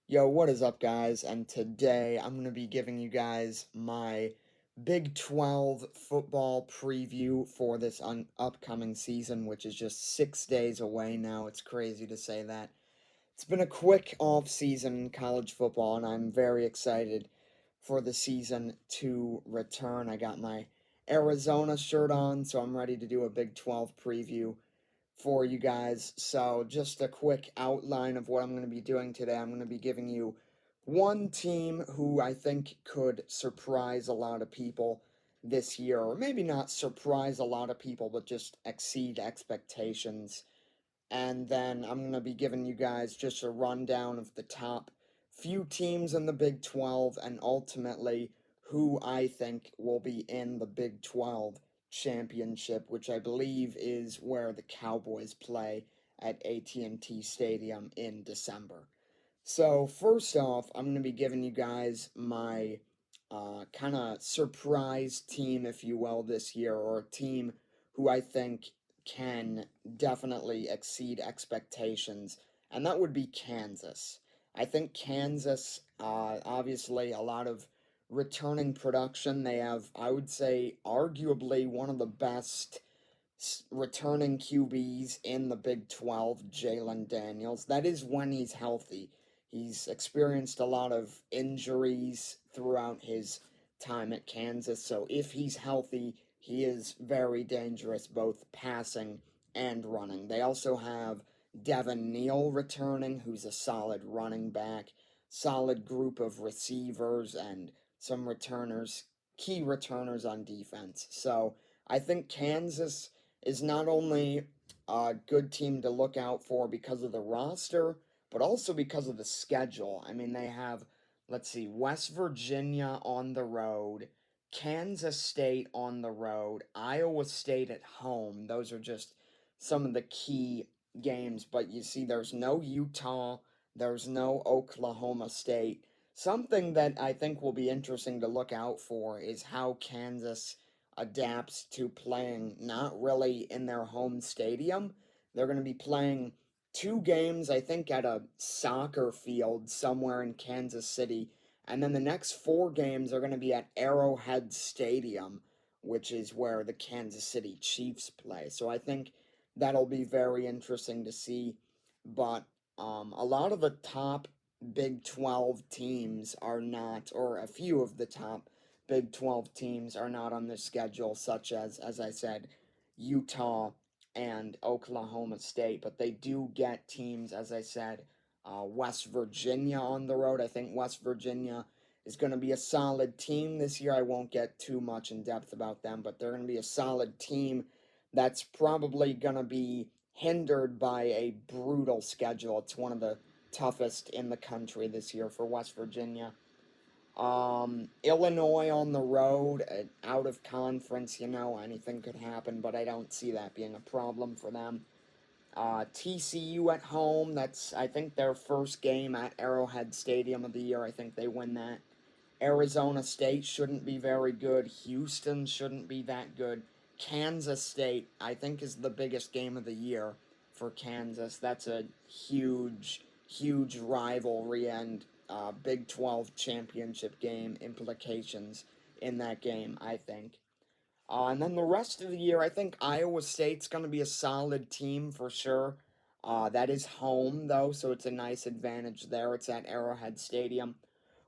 Yo, what is up, guys? And today I'm going to be giving you guys my Big 12 football preview for this upcoming season, which is just 6 days away now. It's crazy to say that. It's been a quick off season in college football, and I'm very excited for the season to return. I got my Arizona shirt on, so I'm ready to do a Big 12 preview for you guys. So, just a quick outline of what I'm going to be doing today. I'm going to be giving you one team who I think could surprise a lot of people this year, or maybe not surprise a lot of people, but just exceed expectations. And then I'm going to be giving you guys just a rundown of the top few teams in the Big 12 and ultimately who I think will be in the Big 12 championship, which I believe is where the Cowboys play at AT&T Stadium in December. So, first off, I'm going to be giving you guys my kind of surprise team, if you will, this year, or a team who I think can definitely exceed expectations, and that would be Kansas. I think Kansas, obviously, a lot of returning production. They have, I would say, arguably one of the best returning QBs in the Big 12, Jalen Daniels. That is when he's healthy. He's experienced a lot of injuries throughout his time at Kansas, so if he's healthy, he is very dangerous both passing and running. They also have Devin Neal returning, who's a solid running back, solid group of receivers, and some returners, key returners on defense. So I think Kansas is not only a good team to look out for because of the roster, but also because of the schedule. I mean, they have, let's see, West Virginia on the road, Kansas State on the road, Iowa State at home. Those are just some of the key games, but you see, there's no Utah, there's no Oklahoma State. Something that I think will be interesting to look out for is how Kansas adapts to playing not really in their home stadium. They're going to be playing two games, I think, at a soccer field somewhere in Kansas City. And then the next four games are going to be at Arrowhead Stadium, which is where the Kansas City Chiefs play. So I think that'll be very interesting to see. But a lot of the top Big 12 teams are not, or a few of the top Big 12 teams are not on the schedule, such as I said, Utah and Oklahoma State. But they do get teams, as I said, West Virginia on the road. I think West Virginia is going to be a solid team this year. I won't get too much in depth about them, but they're going to be a solid team that's probably going to be hindered by a brutal schedule. It's one of the toughest in the country this year for West Virginia. Illinois on the road, out of conference, anything could happen, but I don't see that being a problem for them. TCU at home, that's, I think, their first game at Arrowhead Stadium of the year. I think they win that. Arizona State shouldn't be very good. Houston shouldn't be that good. Kansas State, I think, is the biggest game of the year for Kansas. That's a huge, huge rivalry and Big 12 championship game implications in that game, I think. And then the rest of the year, I think Iowa State's going to be a solid team for sure. That is home, though, so it's a nice advantage there. It's at Arrowhead Stadium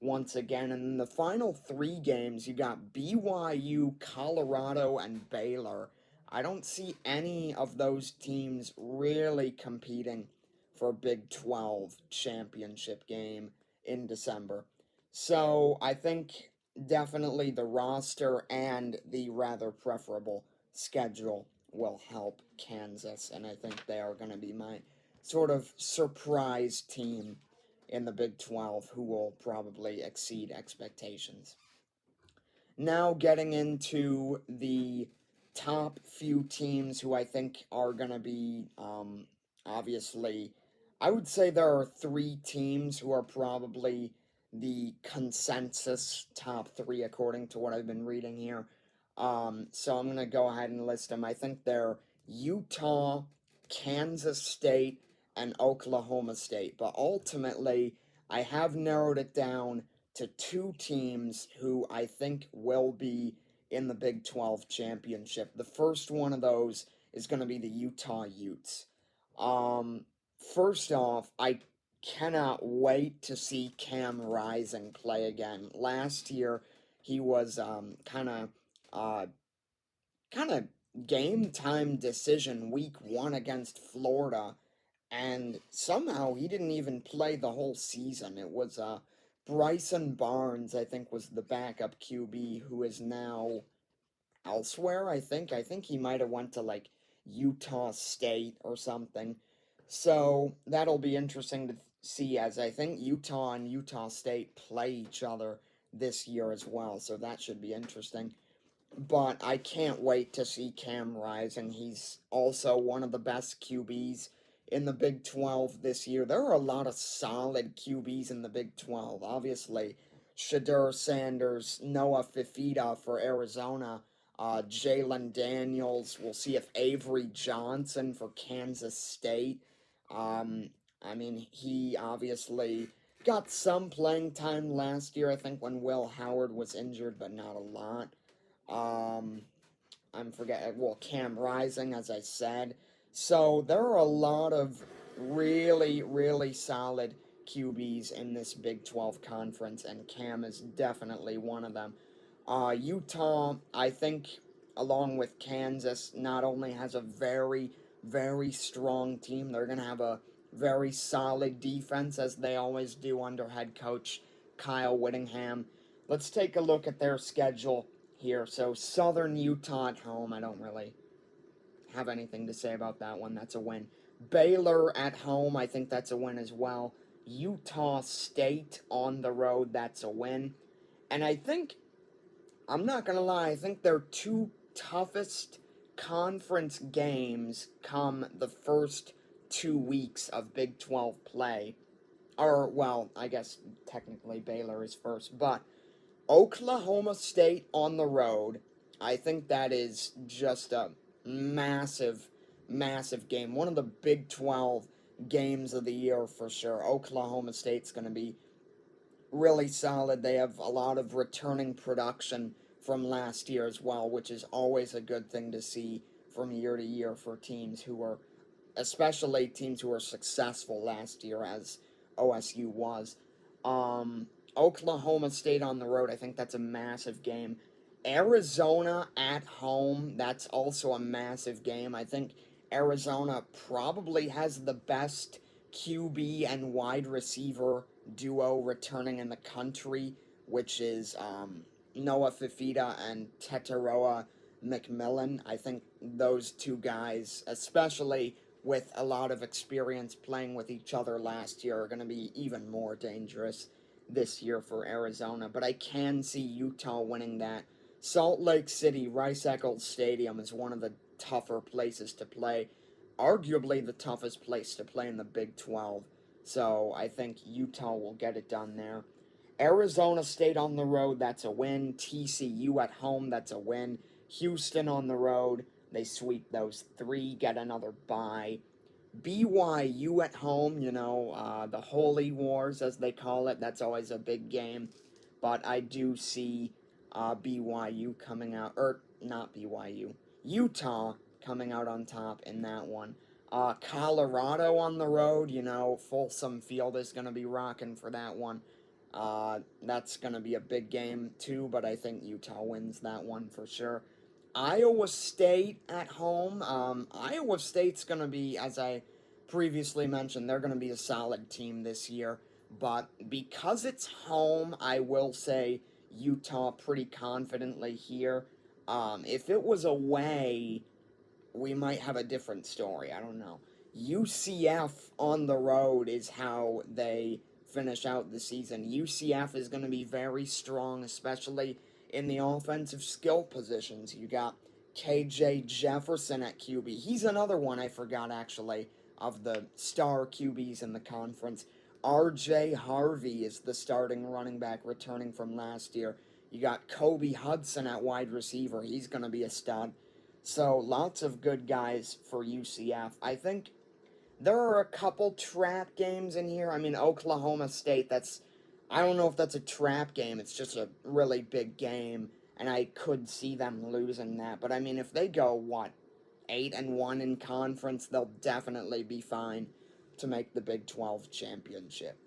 once again. And in the final three games, you got BYU, Colorado, and Baylor. I don't see any of those teams really competing for a Big 12 championship game in December. So I think definitely the roster and the rather preferable schedule will help Kansas, and I think they are going to be my sort of surprise team in the Big 12 who will probably exceed expectations. Now, getting into the top few teams who I think are going to be, obviously, I would say there are three teams who are probably the consensus top three according to what I've been reading here. So I'm going to go ahead and list them. I think they're Utah, Kansas State, and Oklahoma State. But ultimately, I have narrowed it down to two teams who I think will be in the Big 12 championship. The first one of those is going to be the Utah Utes. Um, First off, I cannot wait to see Cam Rising play again. Last year, he was uh, kind of game time decision week 1 against Florida, and somehow he didn't even play the whole season. It was Bryson Barnes, I think, was the backup QB who is now elsewhere. I think he might have went to like Utah State or something. So that'll be interesting to see, as I think Utah and Utah State play each other this year as well. So that should be interesting. But I can't wait to see Cam Rising. He's also one of the best QBs in the Big 12 this year. There are a lot of solid QBs in the Big 12. Obviously, Shadur Sanders, Noah Fifita for Arizona, Jalen Daniels. We'll see if Avery Johnson for Kansas State. Um, I mean, he obviously got some playing time last year, I think, when Will Howard was injured, but not a lot. Um, I'm forgetting, well, Cam Rising, as I said. So there are a lot of really, really solid QBs in this Big 12 conference, and Cam is definitely one of them. Utah, I think, along with Kansas, not only has a very, very strong team, they're going to have a very solid defense, as they always do under head coach Kyle Whittingham. Let's take a look at their schedule here. So, Southern Utah at home, I don't really have anything to say about that one. That's a win. Baylor at home, I think that's a win as well. Utah State on the road, that's a win. And I think, I'm not going to lie, I think their two toughest conference games come the first 2 weeks of Big 12 play. Or, well, I guess technically Baylor is first, but Oklahoma State on the road, I think that is just a massive, massive game. One of the Big 12 games of the year for sure. Oklahoma State's going to be really solid. They have a lot of returning production from last year as well, which is always a good thing to see from year to year for teams who are, especially teams who were successful last year, as OSU was. Um, Oklahoma State on the road, I think that's a massive game. Arizona at home, that's also a massive game. I think Arizona probably has the best QB and wide receiver duo returning in the country, which is Noah Fifita and Tetaroa McMillan. I think those two guys, especially with a lot of experience playing with each other last year, are going to be even more dangerous this year for Arizona. But I can see Utah winning that. Salt Lake City, Rice Eccles Stadium is one of the tougher places to play, arguably the toughest place to play in the Big 12. So I think Utah will get it done there. Arizona State on the road, that's a win. TCU at home, that's a win. Houston on the road, they sweep those three, get another bye. BYU at home, the Holy Wars, as they call it, that's always a big game. But I do see BYU coming out, or not BYU, Utah coming out on top in that one. Colorado on the road, Folsom Field is going to be rocking for that one. That's going to be a big game too, but I think Utah wins that one for sure. Iowa State at home. Iowa State's going to be, as I previously mentioned, they're going to be a solid team this year. But because it's home, I will say Utah pretty confidently here. If it was away, we might have a different story. I don't know. UCF on the road is how they finish out the season. UCF is going to be very strong, especially in the offensive skill positions. You got KJ Jefferson at QB. He's another one I forgot, actually, of the star QBs in the conference. RJ Harvey is the starting running back returning from last year. You got Kobe Hudson at wide receiver. He's going to be a stud. So lots of good guys for UCF. I think There are a couple trap games in here. I mean, Oklahoma State, I don't know if that's a trap game. It's just a really big game, and I could see them losing that. But I mean, if they go, what, 8-1 in conference, they'll definitely be fine to make the Big 12 championship.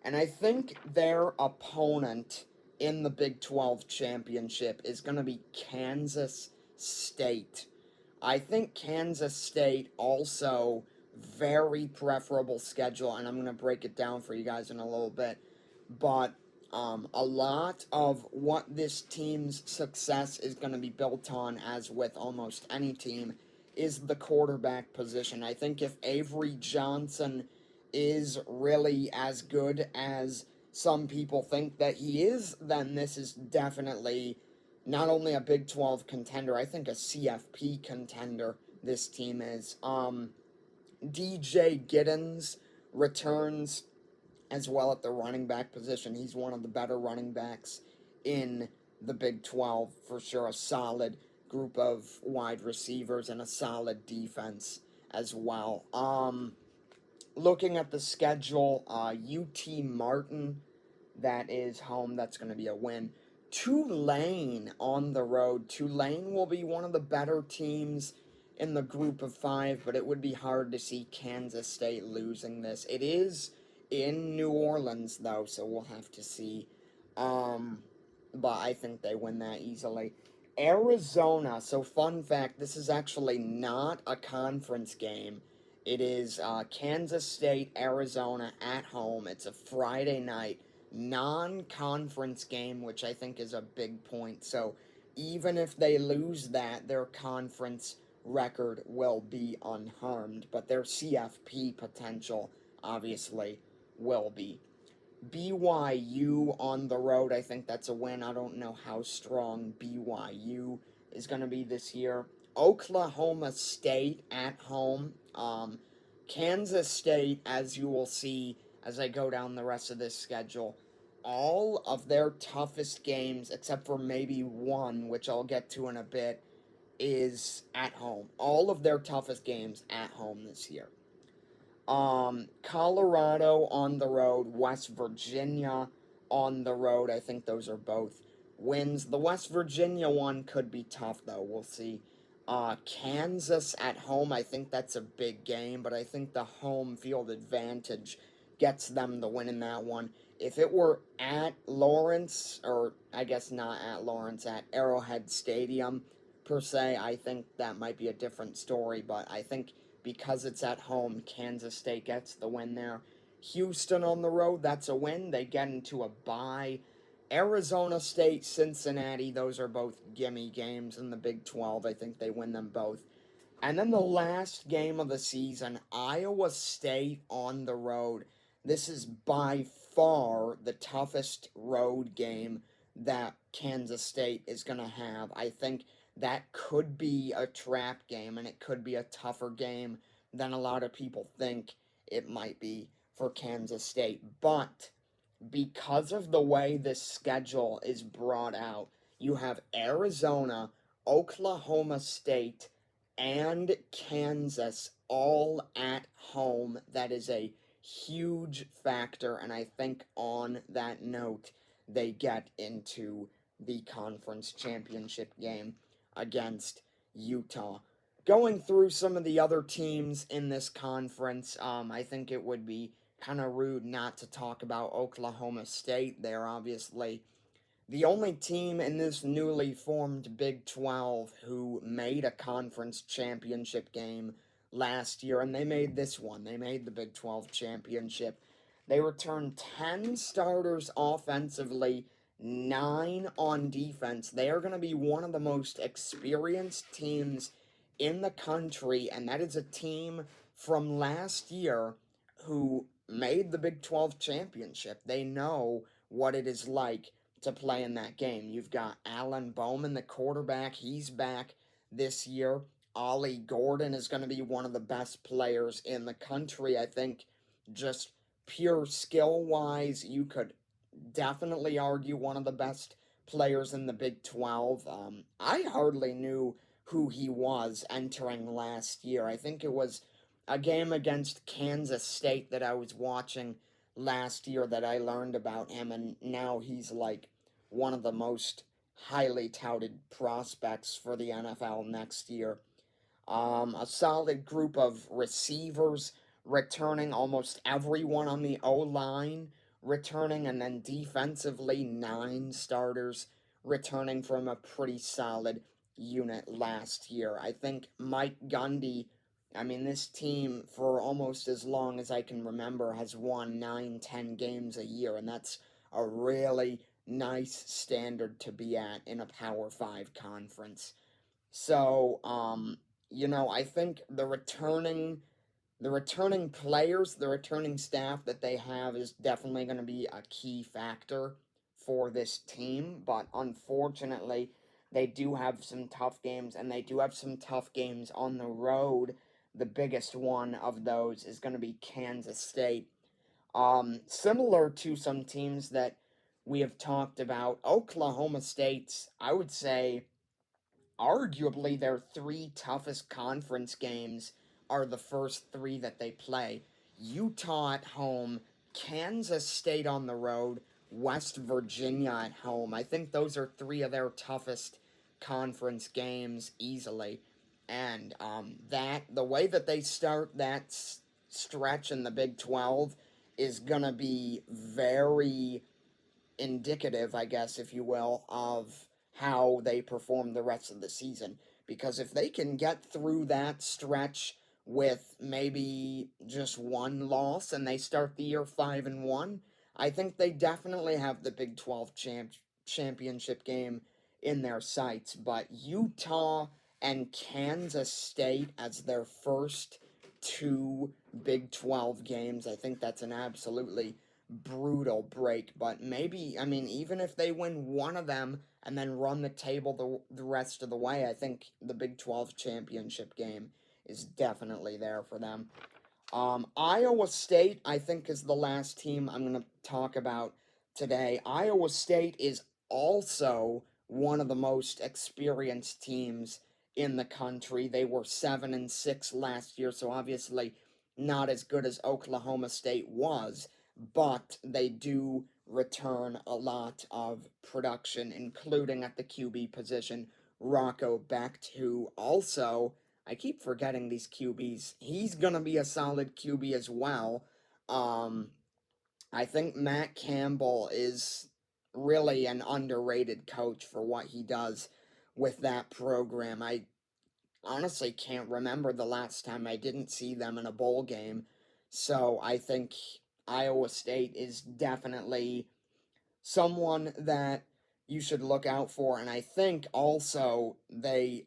And I think their opponent in the Big 12 championship is going to be Kansas State. I think Kansas State also very preferable schedule, and I'm going to break it down for you guys in a little bit. But a lot of what this team's success is going to be built on, as with almost any team, is the quarterback position. I think if Avery Johnson is really as good as some people think that he is, then this is definitely not only a Big 12 contender, I think a CFP contender this team is. DJ Giddens returns as well at the running back position. He's one of the better running backs in the Big 12 for sure. A solid group of wide receivers and a solid defense as well. Looking at the schedule, UT Martin, that is home. That's going to be a win. Tulane on the road. Tulane will be one of the better teams in the group of five, but it would be hard to see Kansas State losing this. It is in New Orleans, though, so we'll have to see. But I think they win that easily. Arizona. So, fun fact, this is actually not a conference game. It is Kansas State, Arizona at home. It's a Friday night non-conference game, which I think is a big point. So even if they lose that, their conference record will be unharmed, but their CFP potential obviously will be. BYU on the road, I think that's a win. I don't know how strong BYU is going to be this year. Oklahoma State at home. Kansas State, as you will see as I go down the rest of this schedule, all of their toughest games, except for maybe one, which I'll get to in a bit, is at home. All of their toughest games at home this year. Colorado on the road, West Virginia on the road. I think those are both wins. The West Virginia one could be tough, though. We'll see. Kansas at home, I think that's a big game, but I think the home field advantage gets them the win in that one. If it were at Lawrence, or I guess not at Lawrence, at Arrowhead Stadium, per se, I think that might be a different story, but I think because it's at home, Kansas State gets the win there. Houston on the road, that's a win. They get into a bye. Arizona State, Cincinnati, those are both gimme games in the Big 12. I think they win them both. And then the last game of the season, Iowa State on the road. This is by far the toughest road game that Kansas State is going to have. I think that could be a trap game, and it could be a tougher game than a lot of people think it might be for Kansas State. But because of the way this schedule is brought out, you have Arizona, Oklahoma State, and Kansas all at home. That is a huge factor, and I think on that note, they get into the conference championship game against Utah. Going through some of the other teams in this conference, I think it would be kind of rude not to talk about Oklahoma State. They're obviously the only team in this newly formed Big 12 who made a conference championship game last year, and they made this one. They made the Big 12 championship. They returned 10 starters offensively, 9 on defense. They are going to be one of the most experienced teams in the country, and that is a team from last year who made the Big 12 championship. They know what it is like to play in that game. You've got Alan Bowman, the quarterback. He's back this year. Ollie Gordon is going to be one of the best players in the country. I think just pure skill-wise, you could definitely argue one of the best players in the Big 12. I hardly knew who he was entering last year. I think it was a game against Kansas State that I was watching last year that I learned about him, and now he's like one of the most highly touted prospects for the NFL next year. A solid group of receivers returning, almost everyone on the O line returning, and then defensively, 9 starters returning from a pretty solid unit last year. I think Mike Gundy, I mean, this team for almost as long as I can remember has won 9, 10 games a year, and that's a really nice standard to be at in a Power 5 conference. So, I think the returning players, the returning staff that they have is definitely going to be a key factor for this team, but unfortunately, they do have some tough games, and they do have some tough games on the road. The biggest one of those is going to be Kansas State. Similar to some teams that we have talked about, Oklahoma State's, I would say, arguably their 3 toughest conference games are the first 3 that they play. Utah at home, Kansas State on the road, West Virginia at home. I think those are 3 of their toughest conference games easily. And that the way that they start that stretch in the Big 12 is going to be very indicative, I guess, if you will, of how they perform the rest of the season. Because if they can get through that stretch with maybe just 1 loss and they start the year 5-1, I think they definitely have the Big 12 championship game in their sights. But Utah and Kansas State as their first 2 Big 12 games, I think that's an absolutely brutal break. But maybe, I mean, even if they win one of them and then run the table the rest of the way, I think the Big 12 championship game is definitely there for them. Iowa State, I think, is the last team I'm going to talk about today. Iowa State is also one of the most experienced teams in the country. They were 7-6 last year, so obviously not as good as Oklahoma State was, but they do return a lot of production, including at the QB position. Rocco Becht, who also, I keep forgetting these QBs. He's gonna be a solid QB as well. Um, I think Matt Campbell is really an underrated coach for what he does with that program. I honestly can't remember the last time I didn't see them in a bowl game. So I think Iowa State is definitely someone that you should look out for. And I think also I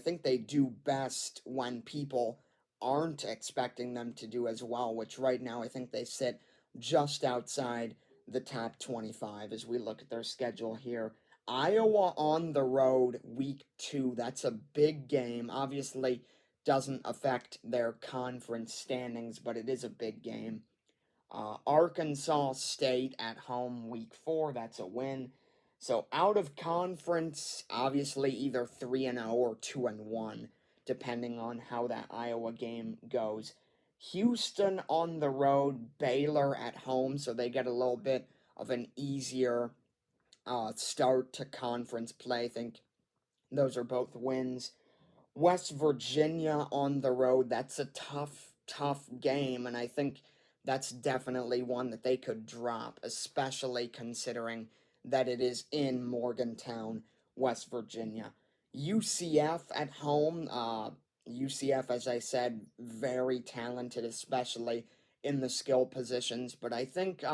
think they do best when people aren't expecting them to do as well, which right now I think they sit just outside the top 25 as we look at their schedule here. Iowa on the road week 2. That's a big game. Obviously, doesn't affect their conference standings, but it is a big game. Arkansas State at home week 4. That's a win. So out of conference, obviously either 3-0 or 2-1, depending on how that Iowa game goes. Houston on the road, Baylor at home, so they get a little bit of an easier start to conference play. I think those are both wins. West Virginia on the road, that's a tough game, and I think that's definitely one that they could drop, especially considering that it is in Morgantown, West Virginia. UCF at home, UCF, as I said, very talented, especially in the skill positions, but I think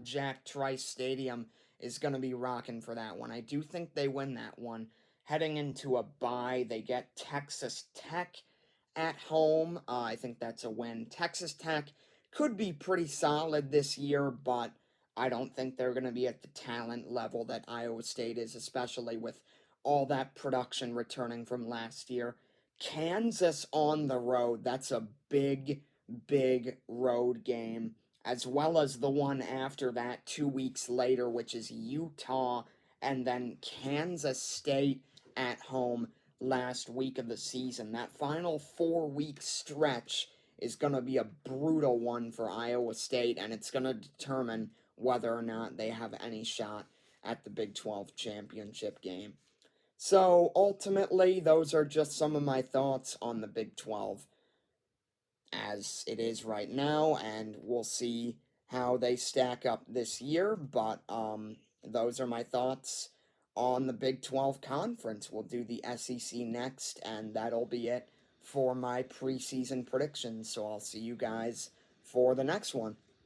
Jack Trice Stadium is going to be rocking for that one. I do think they win that one. Heading into a bye, they get Texas Tech at home. I think that's a win. Texas Tech could be pretty solid this year, but I don't think they're going to be at the talent level that Iowa State is, especially with all that production returning from last year. Kansas on the road, that's a big road game, as well as the one after that 2 weeks later, which is Utah, and then Kansas State at home last week of the season. That final 4-week stretch is going to be a brutal one for Iowa State, and it's going to determine whether or not they have any shot at the Big 12 championship game. So ultimately, those are just some of my thoughts on the Big 12 as it is right now, and we'll see how they stack up this year. But those are my thoughts on the Big 12 conference. We'll do the SEC next, and that'll be it for my preseason predictions. So I'll see you guys for the next one.